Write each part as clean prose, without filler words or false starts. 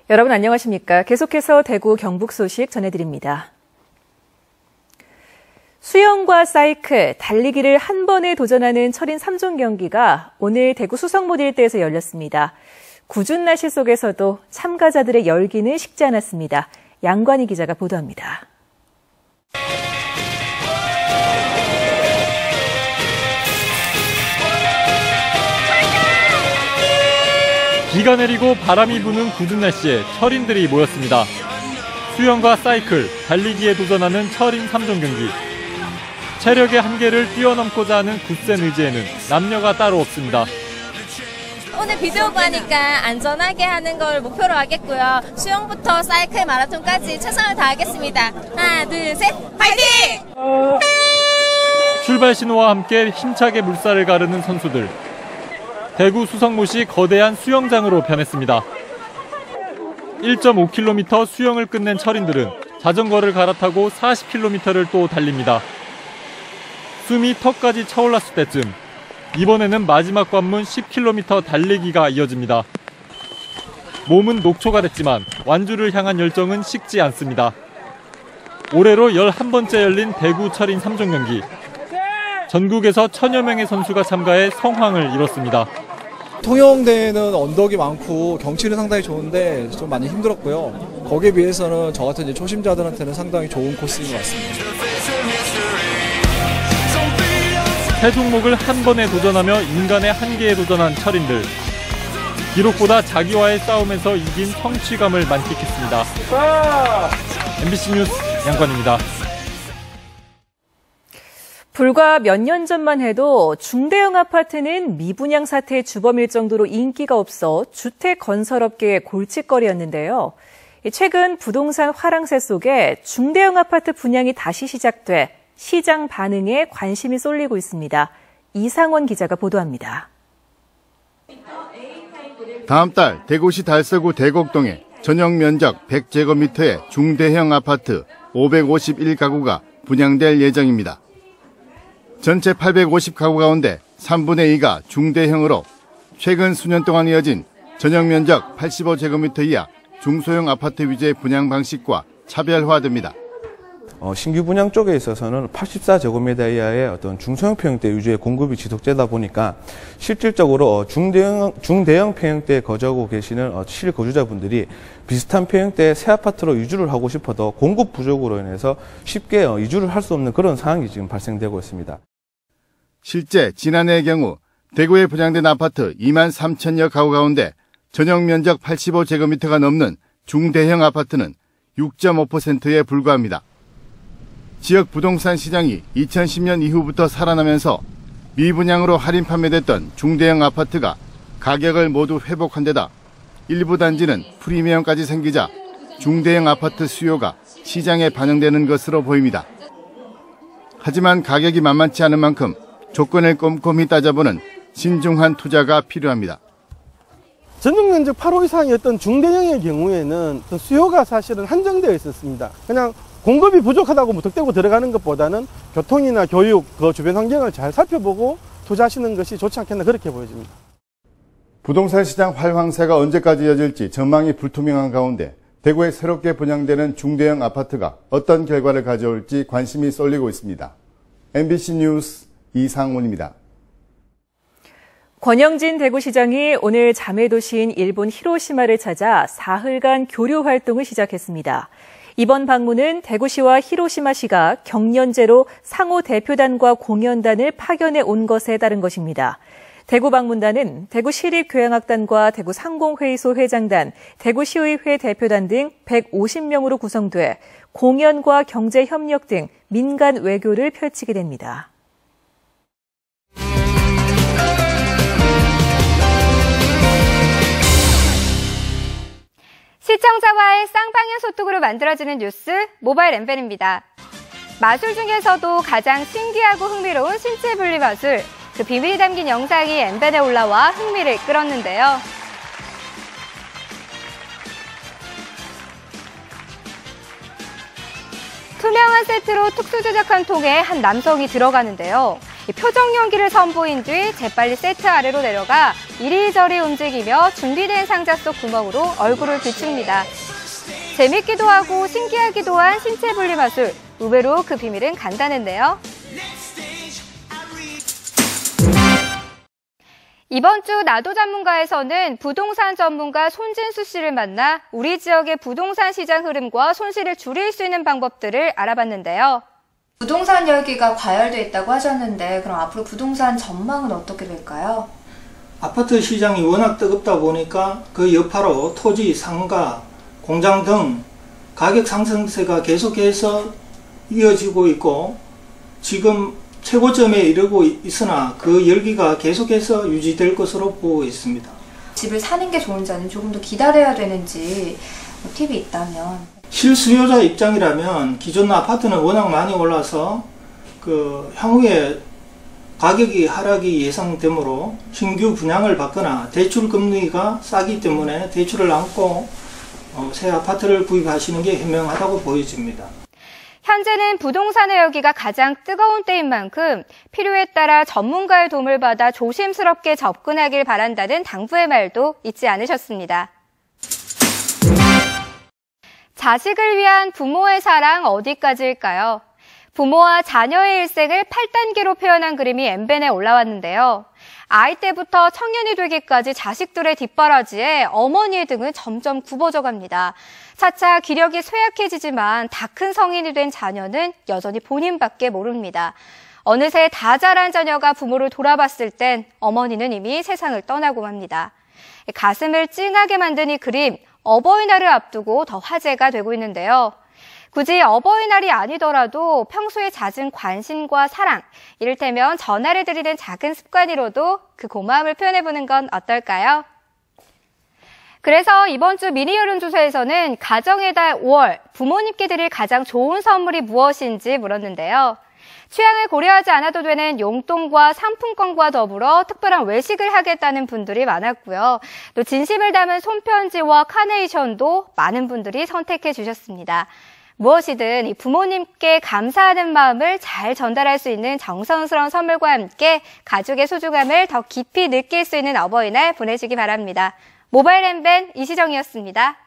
여러분 안녕하십니까? 계속해서 대구 경북 소식 전해드립니다. 수영과 사이클, 달리기를 한 번에 도전하는 철인 3종 경기가 오늘 대구 수성못 일대에서 열렸습니다. 궂은 날씨 속에서도 참가자들의 열기는 식지 않았습니다. 양관희 기자가 보도합니다. 비가 내리고 바람이 부는 궂은 날씨에 철인들이 모였습니다. 수영과 사이클, 달리기에 도전하는 철인 3종 경기. 체력의 한계를 뛰어넘고자 하는 굳센 의지에는 남녀가 따로 없습니다. 오늘 비도 오고 하니까 안전하게 하는 걸 목표로 하겠고요. 수영부터 사이클, 마라톤까지 최선을 다하겠습니다. 하나, 둘, 셋, 파이팅! 출발 신호와 함께 힘차게 물살을 가르는 선수들. 대구 수성못이 거대한 수영장으로 변했습니다. 1.5km 수영을 끝낸 철인들은 자전거를 갈아타고 40km를 또 달립니다. 숨이 턱까지 차올랐을 때쯤 이번에는 마지막 관문 10km 달리기가 이어집니다. 몸은 녹초가 됐지만 완주를 향한 열정은 식지 않습니다. 올해로 11번째 열린 대구 철인 3종 경기. 전국에서 1000여 명의 선수가 참가해 성황을 이뤘습니다. 통영대회는 언덕이 많고 경치는 상당히 좋은데 좀 많이 힘들었고요. 거기에 비해서는 저 같은 초심자들한테는 상당히 좋은 코스인 것 같습니다. 세 종목을 한 번에 도전하며 인간의 한계에 도전한 철인들. 기록보다 자기와의 싸움에서 이긴 성취감을 만끽했습니다. MBC 뉴스 양관입니다. 불과 몇 년 전만 해도 중대형 아파트는 미분양 사태의 주범일 정도로 인기가 없어 주택 건설업계의 골칫거리였는데요. 최근 부동산 화랑세 속에 중대형 아파트 분양이 다시 시작돼 시장 반응에 관심이 쏠리고 있습니다. 이상원 기자가 보도합니다. 다음 달 대구시 달서구 대곡동에 전용 면적 100제곱미터의 중대형 아파트 551가구가 분양될 예정입니다. 전체 850가구 가운데 3분의 2가 중대형으로 최근 수년 동안 이어진 전용 면적 85제곱미터 이하 중소형 아파트 위주의 분양 방식과 차별화됩니다. 신규 분양 쪽에 있어서는 84제곱미터 이하의 어떤 중소형 평형대 위주의 공급이 지속되다 보니까 실질적으로 중대형 평형대에 거주하고 계시는 실거주자분들이 비슷한 평형대의 새 아파트로 이주를 하고 싶어도 공급 부족으로 인해서 쉽게 이주를 할 수 없는 그런 상황이 지금 발생되고 있습니다. 실제 지난해의 경우 대구에 분양된 아파트 2만 3천여 가구 가운데 전용 면적 85제곱미터가 넘는 중대형 아파트는 6.5%에 불과합니다. 지역 부동산 시장이 2010년 이후부터 살아나면서 미분양으로 할인 판매됐던 중대형 아파트가 가격을 모두 회복한 데다 일부 단지는 프리미엄까지 생기자 중대형 아파트 수요가 시장에 반영되는 것으로 보입니다. 하지만 가격이 만만치 않은 만큼 조건을 꼼꼼히 따져보는 신중한 투자가 필요합니다. 전용 면적 8호 이상이었던 중대형의 경우에는 수요가 사실은 한정되어 있었습니다. 그냥 공급이 부족하다고 무턱대고 들어가는 것보다는 교통이나 교육, 그 주변 환경을 잘 살펴보고 투자하시는 것이 좋지 않겠나 그렇게 보여집니다. 부동산 시장 활황세가 언제까지 이어질지 전망이 불투명한 가운데 대구에 새롭게 분양되는 중대형 아파트가 어떤 결과를 가져올지 관심이 쏠리고 있습니다. MBC 뉴스 이상훈입니다. 권영진 대구시장이 오늘 자매도시인 일본 히로시마를 찾아 사흘간 교류 활동을 시작했습니다. 이번 방문은 대구시와 히로시마시가 경연제로 상호 대표단과 공연단을 파견해 온 것에 따른 것입니다. 대구 방문단은 대구시립교향악단과 대구상공회의소 회장단, 대구시의회 대표단 등 150명으로 구성돼 공연과 경제협력 등 민간 외교를 펼치게 됩니다. 시청자와의 쌍방향 소통으로 만들어지는 뉴스 모바일 엠벤입니다. 마술 중에서도 가장 신기하고 흥미로운 신체 분리 마술, 그 비밀이 담긴 영상이 엠벤에 올라와 흥미를 끌었는데요. 투명한 세트로 특수 제작한 통에 한 남성이 들어가는데요. 표정 연기를 선보인 뒤 재빨리 세트 아래로 내려가 이리저리 움직이며 준비된 상자 속 구멍으로 얼굴을 비춥니다. 재밌기도 하고 신기하기도 한 신체 분리 마술. 의외로 그 비밀은 간단한데요. 이번 주 나도 전문가에서는 부동산 전문가 손진수 씨를 만나 우리 지역의 부동산 시장 흐름과 손실을 줄일 수 있는 방법들을 알아봤는데요. 부동산 열기가 과열돼 있다고 하셨는데 그럼 앞으로 부동산 전망은 어떻게 될까요? 아파트 시장이 워낙 뜨겁다 보니까 그 여파로 토지, 상가, 공장 등 가격 상승세가 계속해서 이어지고 있고 지금 최고점에 이르고 있으나 그 열기가 계속해서 유지될 것으로 보고 있습니다. 집을 사는 게 좋은지 아니면 조금 더 기다려야 되는지 팁이 있다면? 실수요자 입장이라면 기존 아파트는 워낙 많이 올라서 향후에 가격이 하락이 예상되므로 신규 분양을 받거나 대출 금리가 싸기 때문에 대출을 안고 새 아파트를 구입하시는 게 현명하다고 보여집니다. 현재는 부동산의 열기가 가장 뜨거운 때인 만큼 필요에 따라 전문가의 도움을 받아 조심스럽게 접근하길 바란다는 당부의 말도 잊지 않으셨습니다. 자식을 위한 부모의 사랑 어디까지일까요? 부모와 자녀의 일생을 8단계로 표현한 그림이 MBN에 올라왔는데요. 아이 때부터 청년이 되기까지 자식들의 뒷바라지에 어머니의 등은 점점 굽어져 갑니다. 차차 기력이 쇠약해지지만 다 큰 성인이 된 자녀는 여전히 본인밖에 모릅니다. 어느새 다 자란 자녀가 부모를 돌아봤을 땐 어머니는 이미 세상을 떠나고 맙니다. 가슴을 찡하게 만든 이 그림, 어버이날을 앞두고 더 화제가 되고 있는데요. 굳이 어버이날이 아니더라도 평소에 잦은 관심과 사랑, 이를테면 전화를 드리는 작은 습관으로도 그 고마움을 표현해보는 건 어떨까요? 그래서 이번 주 미니 여론조사에서는 가정의 달 5월 부모님께 드릴 가장 좋은 선물이 무엇인지 물었는데요. 취향을 고려하지 않아도 되는 용돈과 상품권과 더불어 특별한 외식을 하겠다는 분들이 많았고요. 또 진심을 담은 손편지와 카네이션도 많은 분들이 선택해 주셨습니다. 무엇이든 이 부모님께 감사하는 마음을 잘 전달할 수 있는 정성스러운 선물과 함께 가족의 소중함을 더 깊이 느낄 수 있는 어버이날 보내시기 바랍니다. 모바일 MBN 이시정이었습니다.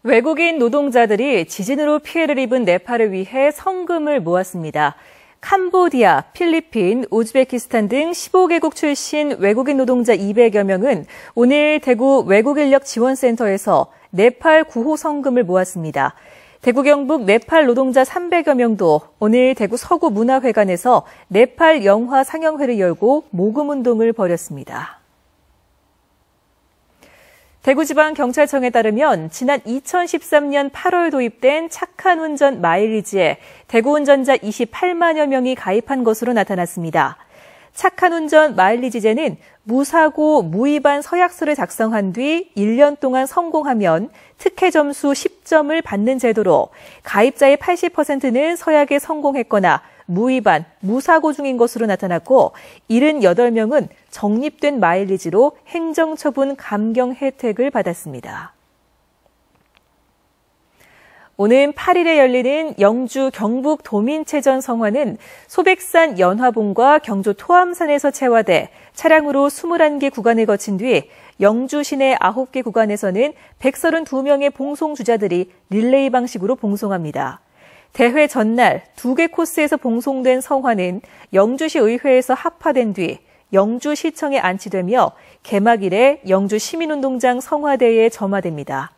외국인 노동자들이 지진으로 피해를 입은 네팔을 위해 성금을 모았습니다. 캄보디아, 필리핀, 우즈베키스탄 등 15개국 출신 외국인 노동자 200여 명은 오늘 대구 외국인력지원센터에서 네팔 구호 성금을 모았습니다. 대구 경북 네팔 노동자 300여 명도 오늘 대구 서구문화회관에서 네팔 영화 상영회를 열고 모금운동을 벌였습니다. 대구지방경찰청에 따르면 지난 2013년 8월 도입된 착한 운전 마일리지에 대구운전자 28만여 명이 가입한 것으로 나타났습니다. 착한 운전 마일리지제는 무사고, 무위반 서약서를 작성한 뒤 1년 동안 성공하면 특혜 점수 10점을 받는 제도로 가입자의 80%는 서약에 성공했거나 무위반, 무사고 중인 것으로 나타났고 78명은 적립된 마일리지로 행정처분 감경 혜택을 받았습니다. 오는 8일에 열리는 영주 경북 도민체전 성화는 소백산 연화봉과 경주 토암산에서 채화돼 차량으로 21개 구간을 거친 뒤 영주 시내 9개 구간에서는 132명의 봉송주자들이 릴레이 방식으로 봉송합니다. 대회 전날 2개 코스에서 봉송된 성화는 영주시 의회에서 합화된 뒤 영주시청에 안치되며 개막일에 영주 시민운동장 성화대에 점화됩니다.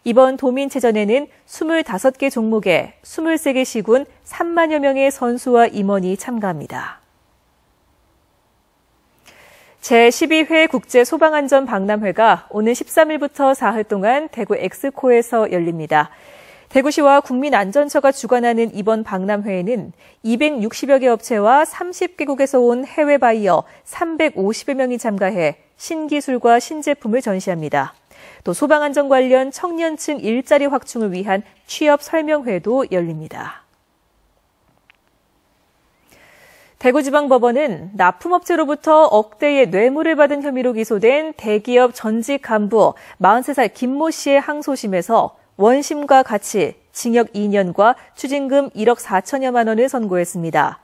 이번 도민체전에는 25개 종목에 23개 시군 3만여 명의 선수와 임원이 참가합니다. 제12회 국제소방안전박람회가 오는 13일부터 4일 동안 대구 엑스코에서 열립니다. 대구시와 국민안전처가 주관하는 이번 박람회에는 260여 개 업체와 30개국에서 온 해외 바이어 350여 명이 참가해 신기술과 신제품을 전시합니다. 또 소방안전 관련 청년층 일자리 확충을 위한 취업 설명회도 열립니다. 대구지방법원은 납품업체로부터 억대의 뇌물을 받은 혐의로 기소된 대기업 전직 간부 43살 김모 씨의 항소심에서 원심과 같이 징역 2년과 추징금 1억 4천여만 원을 선고했습니다.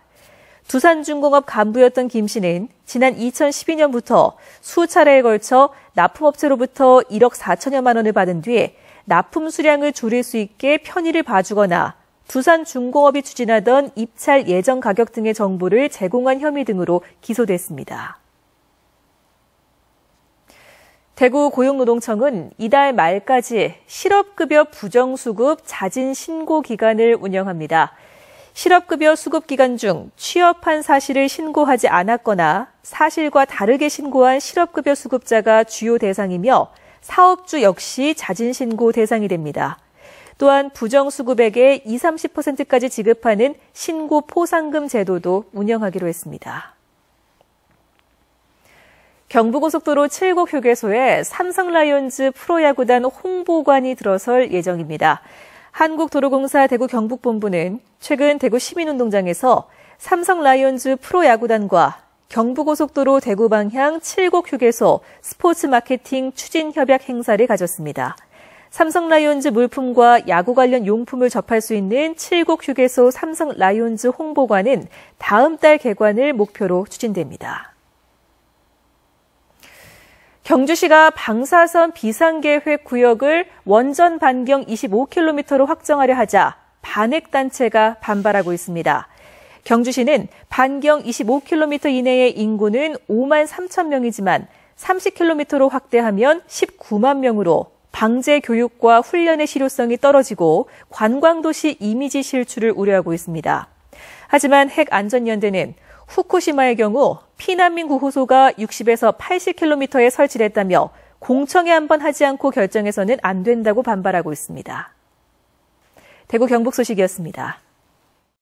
두산중공업 간부였던 김 씨는 지난 2012년부터 수차례에 걸쳐 납품업체로부터 1억 4천여만 원을 받은 뒤에 납품 수량을 줄일 수 있게 편의를 봐주거나 두산중공업이 추진하던 입찰 예정 가격 등의 정보를 제공한 혐의 등으로 기소됐습니다. 대구 고용노동청은 이달 말까지 실업급여 부정수급 자진신고 기간을 운영합니다. 실업급여 수급 기간 중 취업한 사실을 신고하지 않았거나 사실과 다르게 신고한 실업급여 수급자가 주요 대상이며 사업주 역시 자진신고 대상이 됩니다. 또한 부정수급액의 20, 30%까지 지급하는 신고 포상금 제도도 운영하기로 했습니다. 경부고속도로 칠곡 휴게소에 삼성라이온즈 프로야구단 홍보관이 들어설 예정입니다. 한국도로공사 대구 경북본부는 최근 대구 시민운동장에서 삼성라이온즈 프로야구단과 경부고속도로 대구 방향 칠곡 휴게소 스포츠 마케팅 추진 협약 행사를 가졌습니다. 삼성라이온즈 물품과 야구 관련 용품을 접할 수 있는 칠곡 휴게소 삼성라이온즈 홍보관은 다음 달 개관을 목표로 추진됩니다. 경주시가 방사선 비상계획 구역을 원전 반경 25km로 확정하려 하자 반핵단체가 반발하고 있습니다. 경주시는 반경 25km 이내의 인구는 5만 3천 명이지만 30km로 확대하면 19만 명으로 방제 교육과 훈련의 실효성이 떨어지고 관광도시 이미지 실추를 우려하고 있습니다. 하지만 핵안전연대는 후쿠시마의 경우 피난민 구호소가 60에서 80km에 설치됐다며 공청회 한 번 하지 않고 결정해서는 안 된다고 반발하고 있습니다. 대구 경북 소식이었습니다.